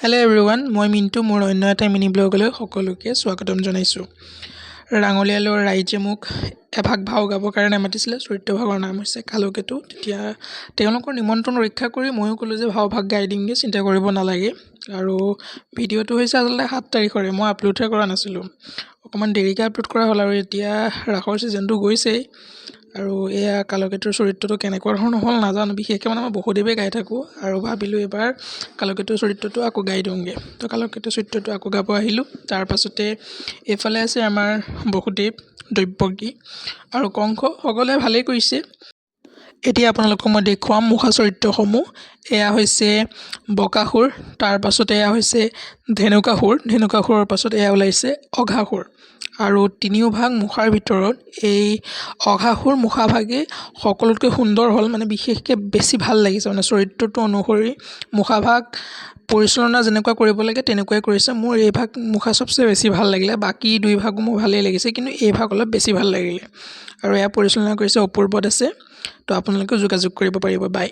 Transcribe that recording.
Hello' everyone, মই মিণ্টু। মোৰ অন্য এটা মিনি ব্লগলৈ সকলোকে স্বাগতম জনাইছোঁ। ৰাঙলীয়ালৰ ৰাইজে মোক এভাগ ভাও গাবৰ কাৰণে মাতিছিলে। চৰিত্ৰভাগৰ নাম হৈছে কালকেতু। তেতিয়া তেওঁলোকৰ নিমন্ত্ৰণ ৰক্ষা কৰি ময়ো ক'লোঁ যে ভাওভাগ গাই দিমগৈ, চিন্তা কৰিব নালাগে। আৰু ভিডিঅ'টো হৈছে আচলতে 7 তাৰিখৰে, মই আপলোডহে কৰা নাছিলোঁ। অকণমান দেৰিকৈ আপলোড কৰা হ'ল আৰু এতিয়া ৰাসৰ ছিজনটো গৈছেই। আৰু এয়া কালকেতুৰ চৰিত্ৰটো কেনেকুৱা ধৰণৰ হ'ল নাজানো। বিশেষকৈ মানে মই বহুদেৱে গাই থাকোঁ আৰু ভাবিলোঁ এইবাৰ কালকেতুৰ চৰিত্ৰটো আকৌ গাই দিওঁগৈ। তো কালকেতুৰ চৰিত্ৰটো আকৌ গাব আহিলোঁ। তাৰপাছতে এইফালে আছে আমাৰ বসুদেৱ, দৈৱকী আৰু কংস। সকলোৱে ভালেই কৰিছে। এতিয়া আপোনালোকক মই দেখুৱাম মুখা চৰিত্ৰসমূহ। এয়া হৈছে বকাসুৰ, তাৰপাছতে এয়া হৈছে ধেনুকাসুৰ, ধেনুকাসুৰৰ পাছত এয়া ওলাইছে অঘাসুৰ। আৰু তিনিওভাগ মুখাৰ ভিতৰত এই অঘাসুৰ মুখাভাগেই সকলোতকৈ সুন্দৰ হ'ল, মানে বিশেষকৈ বেছি ভাল লাগিছে। মানে চৰিত্ৰটো অনুসৰি মুখাভাগ পৰিচালনা যেনেকুৱা কৰিব লাগে তেনেকুৱাই কৰিছে। মোৰ এই ভাগ মুখা চবচে বেছি ভাল লাগিলে। বাকী দুই ভাগো মোৰ ভালেই লাগিছে, কিন্তু এই ভাগ অলপ বেছি ভাল লাগিলে। আৰু এয়া পৰিচালনা কৰিছে অপূৰ্ব দাসে। তো আপোনালোকেও যোগাযোগ কৰিব পাৰিব। বাই।